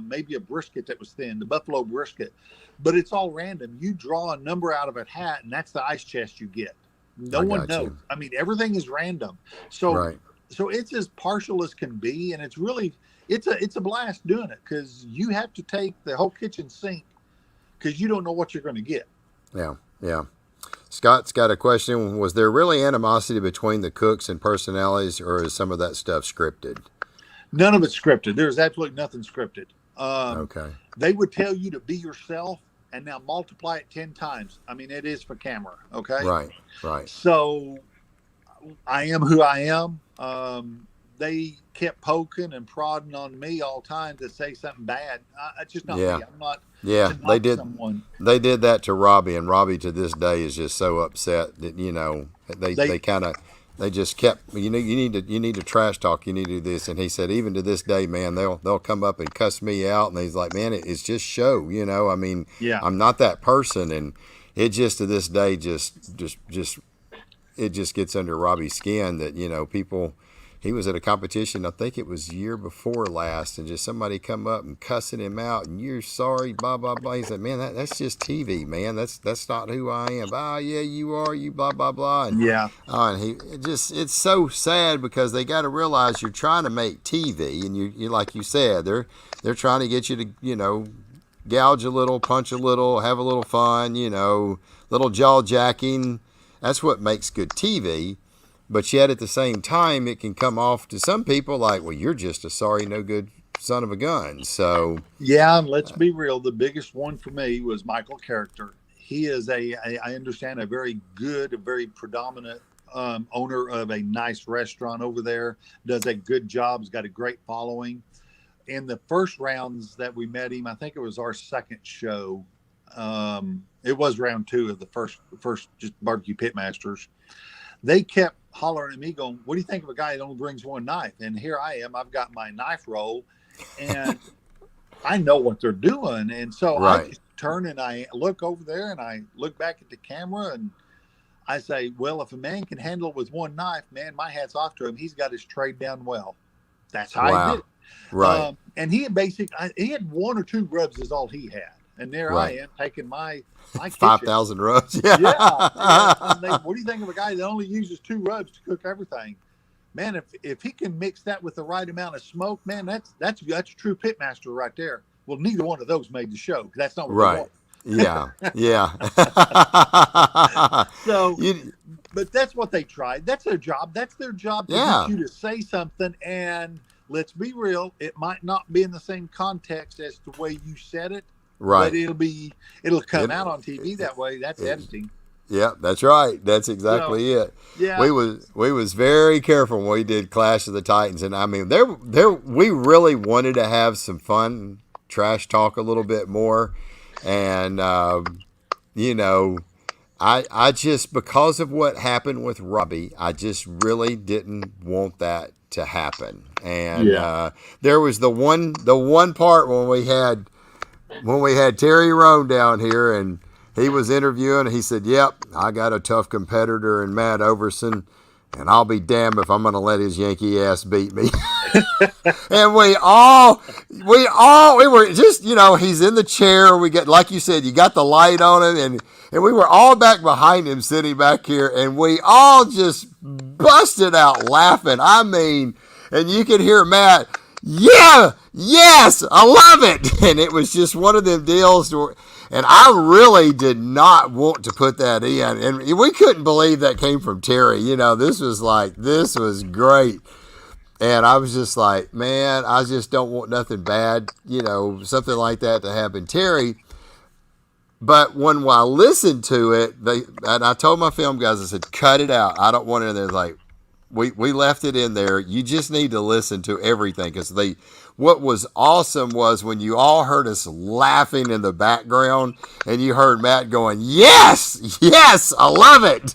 maybe a brisket that was thin, the buffalo brisket, but it's all random. You draw a number out of a hat, and that's the ice chest you get. No one knows. I mean, everything is random. So, so it's as partial as can be, and it's really it's a blast doing it because you have to take the whole kitchen sink because you don't know what you're going to get. Yeah. Scott's got a question. Was there really animosity between the cooks and personalities, or is some of that stuff scripted? None of it's scripted. There's absolutely nothing scripted. Okay. They would tell you to be yourself, and now multiply it 10 times. I mean, it is for camera. Okay. Right. Right. So I am who I am. They kept poking and prodding on me all the time to say something bad. It's just not me. I'm not. Yeah, they did. Someone. They did that to Robbie, and Robbie to this day is just so upset that they kind of they just kept you need to trash talk, you need to do this, and he said even to this day, man, they'll come up and cuss me out, and he's like, man, it's just show, I mean, yeah, I'm not that person, and it just to this day just it just gets under Robbie's skin that people. He was at a competition, I think it was year before last, and just somebody come up and cussing him out, and you're sorry, blah, blah, blah. He said, man, that's just TV, man. That's not who I am. Oh, yeah, you are, you blah, blah, blah. And, yeah. And it's so sad because they got to realize you're trying to make TV, and you like you said, they're trying to get you to, gouge a little, punch a little, have a little fun, little jaw jacking. That's what makes good TV. But yet at the same time, it can come off to some people like, well, you're just a sorry, no good son of a gun. So yeah, and let's be real. The biggest one for me was Michael Character. He is I understand, a very good, a very predominant owner of a nice restaurant over there. Does a good job. Has got a great following. In the first rounds that we met him, I think it was our second show. It was round 2 of the first just barbecue pitmasters. They kept hollering at me going, what do you think of a guy that only brings one knife? And here I am, I've got my knife roll and I know what they're doing. And so I just turn and I look over there and I look back at the camera and I say, well, if a man can handle it with one knife, man, my hat's off to him. He's got his trade down well. That's how I did it. Right. And he had 1 or 2 rubs is all he had. And there I am taking my 5,000 rubs. Yeah. What do you think of a guy that only uses 2 rubs to cook everything? Man, if he can mix that with the right amount of smoke, man, that's a true pitmaster right there. Well, neither one of those made the show. That's not what they want. Yeah. So, but that's what they tried. That's their job. That's their job to get you to say something. And let's be real, it might not be in the same context as the way you said it. Right. But it'll come out on TV that way. That's editing. Yeah, that's right. That's exactly it. Yeah. We was very careful when we did Clash of the Titans, and I mean we really wanted to have some fun, trash talk a little bit more, and I just, because of what happened with Robbie, I just really didn't want that to happen. And there was the one part when we had Terry Roan down here and he was interviewing, he said, yep, I got a tough competitor in Matt Overson, and I'll be damned if I'm going to let his Yankee ass beat me. And we were just, he's in the chair. We get, like you said, you got the light on him, and we were all back behind him sitting back here, and we all just busted out laughing. I mean, and you could hear Matt, yeah, yes, I love it. And it was just one of them deals and I really did not want to put that in. And we couldn't believe that came from Terry. This was great. And I was just like, man, I just don't want nothing bad, something like that to happen. Terry, but when I listened to it, and I told my film guys, I said, cut it out. I don't want it in there. Like, we left it in there. You just need to listen to everything, because what was awesome was when you all heard us laughing in the background and you heard Matt going, yes, I love it.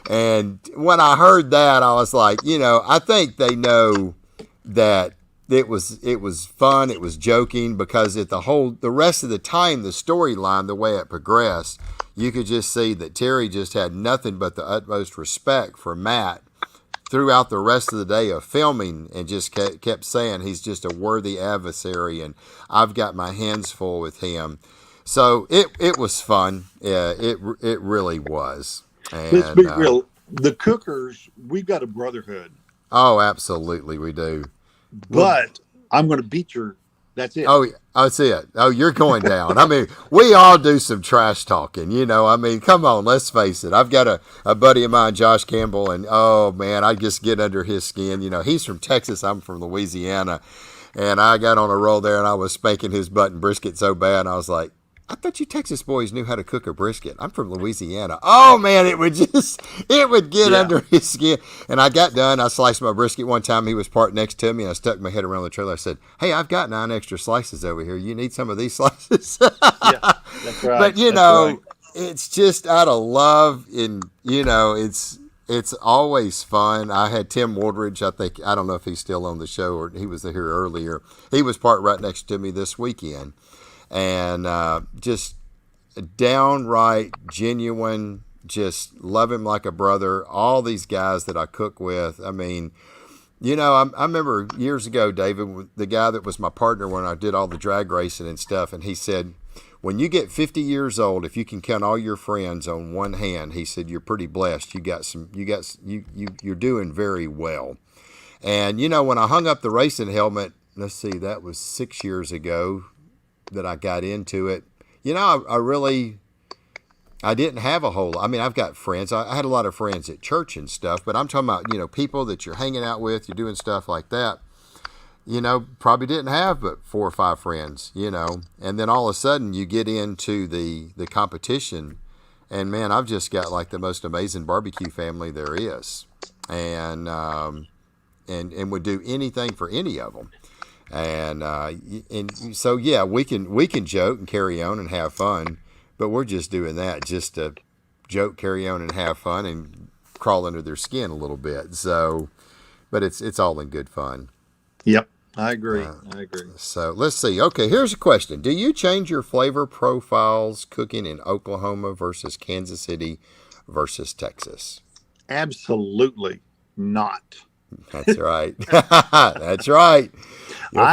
And when I heard that, I was like, I think they know that it was fun, it was joking, because the rest of the time, the storyline, the way it progressed, you could just see that Terry just had nothing but the utmost respect for Matt throughout the rest of the day of filming, and just kept saying he's just a worthy adversary, and I've got my hands full with him. So it was fun. Yeah, it really was. And, let's be real. The cookers, we've got a brotherhood. Oh, absolutely, we do. But I'm going to beat your That's it. Oh, that's it. Oh, you're going down. I mean, we all do some trash talking, you know. I mean, come on, let's face it. I've got a buddy of mine, Josh Campbell, and oh man, I just get under his skin. You know, he's from Texas, I'm from Louisiana, and I got on a roll there and I was spanking his butt and brisket so bad. I was like, I thought you Texas boys knew how to cook a brisket. I'm from Louisiana. Oh man, it would get Yeah. under his skin. And I got done. I sliced my brisket one time. He was parked next to me. And I stuck my head around the trailer. I said, "Hey, I've got 9 extra slices over here. You need some of these slices?" Yeah. That's right. But you That's know, right. it's just out of love, and you know, it's always fun. I had Tim Wardridge. I don't know if he's still on the show or he was here earlier. He was parked right next to me this weekend, and just downright genuine. Just love him like a brother. All these guys that I cook with. I mean, you know, I remember years ago, David, the guy that was my partner when I did all the drag racing and stuff, and he said, when you get 50 years old, if you can count all your friends on one hand, he said, you're pretty blessed. You're doing very well. And, you know, when I hung up the racing helmet, let's see, that was 6 years ago that I got into it. You know, I didn't have a whole lot. I mean, I've got friends. I had a lot of friends at church and stuff, but I'm talking about, you know, people that you're hanging out with, you're doing stuff like that. You know, probably didn't have but 4 or 5 friends, you know. And then all of a sudden you get into the competition, and man, I've just got like the most amazing barbecue family there is. And would do anything for any of them. And so yeah, we can joke and carry on and have fun, but we're just doing that just to joke, carry on, and have fun and crawl under their skin a little bit. So, but it's all in good fun. Yep. I agree. I agree. So let's see. Okay, here's a question: do you change your flavor profiles cooking in Oklahoma versus Kansas City versus Texas? Absolutely not. That's right. That's right. You'll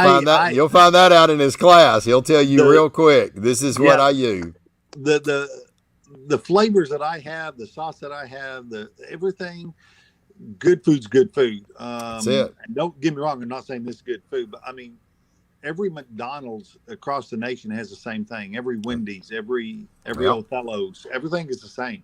find that out in his class. He'll tell you real quick. This is what yeah, I use. the flavors that I have, the sauce that I have, the everything. Good food's good food. That's it. And don't get me wrong. I'm not saying this is good food, but I mean, every McDonald's across the nation has the same thing. Every Wendy's, every Yep. Othello's, everything is the same.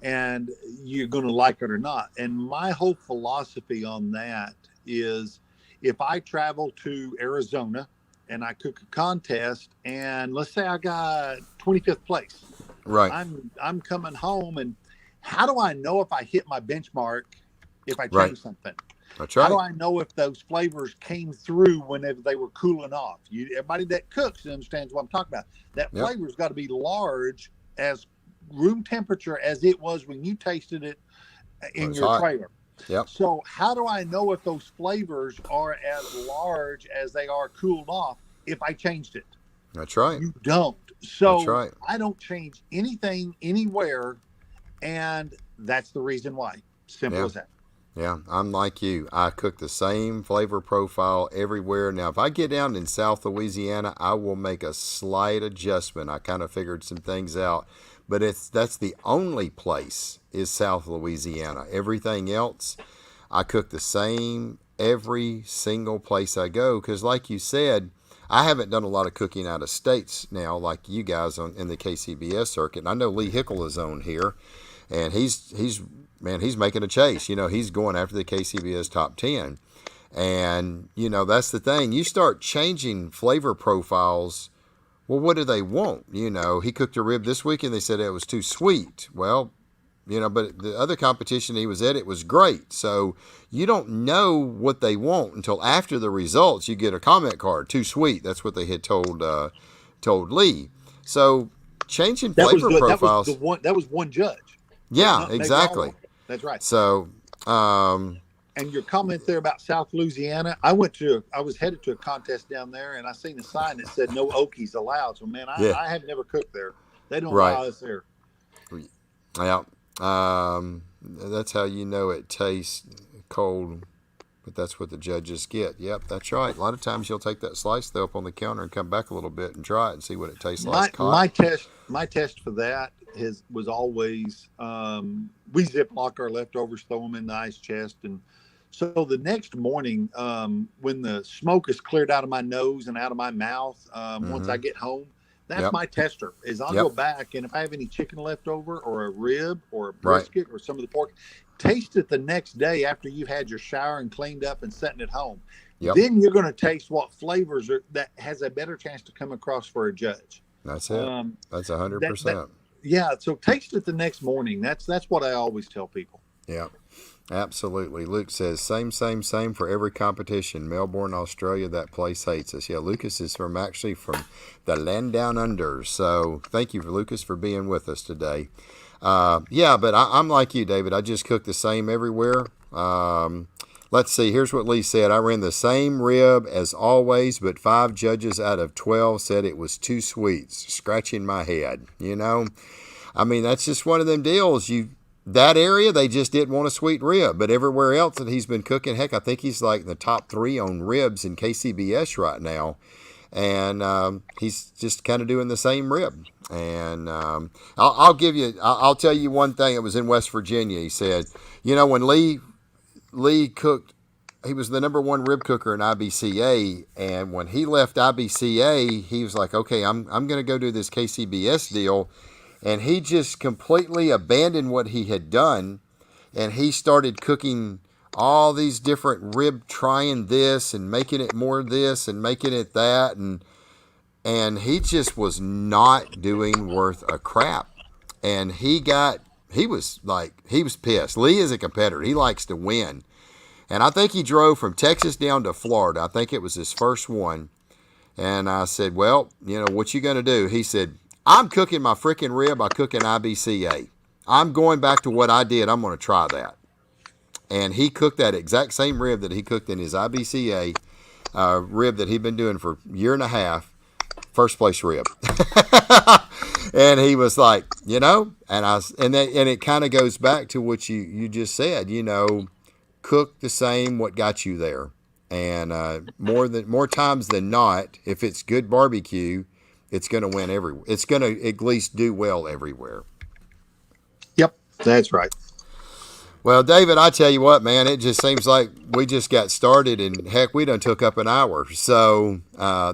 And you're going to like it or not. And my whole philosophy on that is if I travel to Arizona and I cook a contest, and let's say I got 25th place, Right. I'm coming home, and how do I know if I hit my benchmark if I change Right. something? That's How do right. I know if those flavors came through whenever they were cooling off? Everybody that cooks understands what I'm talking about. That Yep. flavor's got to be large, as room temperature as it was when you tasted it in It's your hot. trailer. Yep. So how do I know if those flavors are as large as they are cooled off if I changed it? That's right. You don't. That's So right. I don't change anything anywhere, and that's the reason why. Simple Yeah. as that. Yeah, I'm like you. I cook the same flavor profile everywhere. Now, if I get down in South Louisiana, I will make a slight adjustment. I kind of figured some things out, but that's the only place is South Louisiana. Everything else, I cook the same every single place I go because, like you said, I haven't done a lot of cooking out of states now, like you guys in the KCBS circuit. And I know Lee Hickle is on here, and he's making a chase. You know, he's going after the KCBS top 10. And, you know, that's the thing. You start changing flavor profiles. Well, what do they want? You know, he cooked a rib this week and they said it was too sweet. Well, you know, but the other competition he was at, it was great. So you don't know what they want until after the results. You get a comment card, too sweet. That's what they had told Lee. So changing flavor profiles. That was one judge. Yeah, exactly. That's right. So, And your comment there about South Louisiana, I was headed to a contest down there, and I seen a sign that said no Okies allowed. So man, I have never cooked there. They don't allow us there. Yeah. That's how you know it tastes cold, but that's what the judges get. Yep, that's right. A lot of times you'll take that slice though up on the counter and come back a little bit and try it and see what it tastes like. My test for that was always we ziplock our leftovers, throw them in the ice chest, and So the next morning, when the smoke is cleared out of my nose and out of my mouth, once I Mm-hmm. get home, that's Yep. my tester. Is I'll go Yep. back, and if I have any chicken left over, or a rib, or a Right. brisket, or some of the pork, taste it the next day after you've had your shower and cleaned up and sitting at home. Yep. Then you're going to taste what flavors are that has a better chance to come across for a judge. That's it. Um, That's a hundred that percent. yeah. So taste it the next morning. That's what I always tell people. Yeah. Absolutely. Luke says, same for every competition. Melbourne, Australia, that place hates us. Yeah, Lucas is actually from the land down under. So thank you, Lucas, for being with us today. Yeah, but I'm like you, David. I just cook the same everywhere. Let's see. Here's what Lee said. I ran the same rib as always, but 5 judges out of 12 said it was too sweet. Scratching my head, I mean, that's just one of them deals. That area, they just didn't want a sweet rib. But everywhere else that he's been cooking, heck, I think he's like in the top 3 on ribs in KCBS right now. And he's just kind of doing the same rib. And I'll tell you one thing. It was in West Virginia. He said, when Lee cooked, he was the number 1 rib cooker in IBCA. And when he left IBCA, he was like, okay, I'm going to go do this KCBS deal. And he just completely abandoned what he had done, and he started cooking all these different rib, trying this and making it more this and making it that, and he just was not doing worth a crap. And he was pissed. Lee is a competitor. He likes to win. And I think he drove from Texas down to Florida. I think it was his first one. And I said, well, what you going to do? He said, I'm cooking my freaking rib. I cook in IBCA. I'm going back to what I did. I'm going to try that. And he cooked that exact same rib that he cooked in his IBCA rib that he'd been doing for a year and a half. First place rib. And he was like, and it kind of goes back to what you just said, cook the same what got you there. And more times than not, if it's good barbecue, it's going to win everywhere. It's going to at least do well everywhere. Yep, that's right. Well, David, I tell you what, man, it just seems like we just got started, and heck, we done took up an hour. So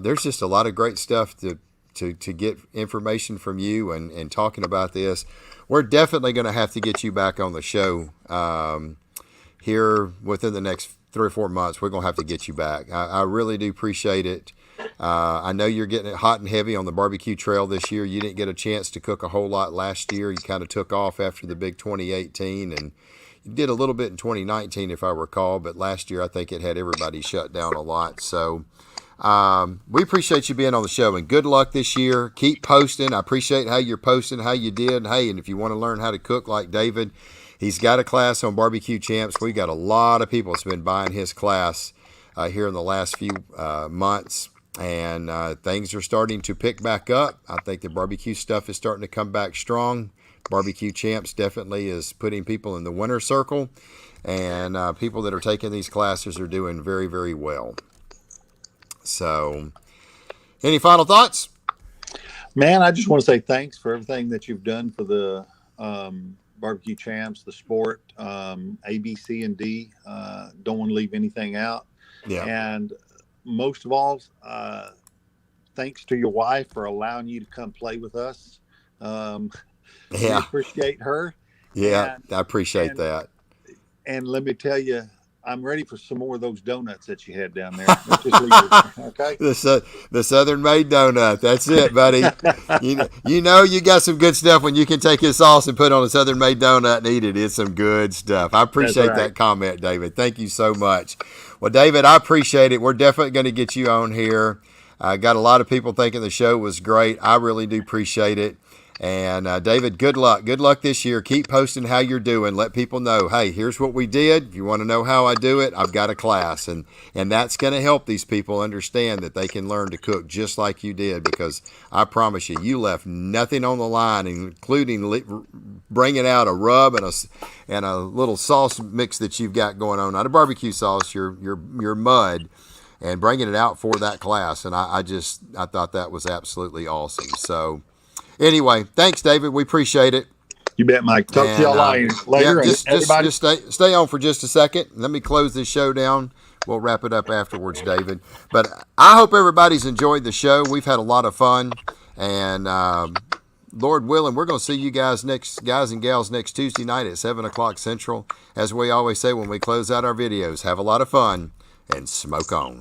there's just a lot of great stuff to get information from you and talking about this. We're definitely going to have to get you back on the show here within the next 3 or 4 months. We're going to have to get you back. I really do appreciate it. I know you're getting it hot and heavy on the barbecue trail this year. You didn't get a chance to cook a whole lot last year. You kind of took off after the big 2018, and you did a little bit in 2019, if I recall. But last year, I think it had everybody shut down a lot. So we appreciate you being on the show, and good luck this year. Keep posting. I appreciate how you're posting, how you did. And hey, and if you want to learn how to cook like David, he's got a class on BBQ Champs. We got a lot of people that's been buying his class here in the last few months. And things are starting to pick back up. I think the barbecue stuff is starting to come back strong. BBQ Champs definitely is putting people in the winner circle. And people that are taking these classes are doing very, very well. So, any final thoughts? Man, I just want to say thanks for everything that you've done for the barbecue champs, the sport, A, B, C, and D. Don't want to leave anything out. Yeah. And most of all, thanks to your wife for allowing you to come play with us. We appreciate her. Yeah, I appreciate that. And let me tell you, I'm ready for some more of those donuts that you had down there. Let's just leave it, okay? The Southern Made donut. That's it, buddy. You got some good stuff when you can take his sauce and put on a Southern Made donut and eat it. It's some good stuff. I appreciate that comment, David. Thank you so much. Well, David, I appreciate it. We're definitely going to get you on here. I got a lot of people thinking the show was great. I really do appreciate it. And David, good luck. Good luck this year. Keep posting how you're doing. Let people know, hey, here's what we did. If you want to know how I do it, I've got a class. And that's going to help these people understand that they can learn to cook just like you did, because I promise you, you left nothing on the line, including bringing out a rub and a little sauce mix that you've got going on. Not a barbecue sauce, your mud, and bringing it out for that class. And I thought that was absolutely awesome. So, anyway, thanks, David. We appreciate it. You bet, Mike. Talk to y'all later. Yeah, Everybody, just stay on for just a second. Let me close this show down. We'll wrap it up afterwards, David. But I hope everybody's enjoyed the show. We've had a lot of fun, and Lord willing, we're going to see you guys and gals next Tuesday night at 7:00 Central. As we always say when we close out our videos, have a lot of fun and smoke on.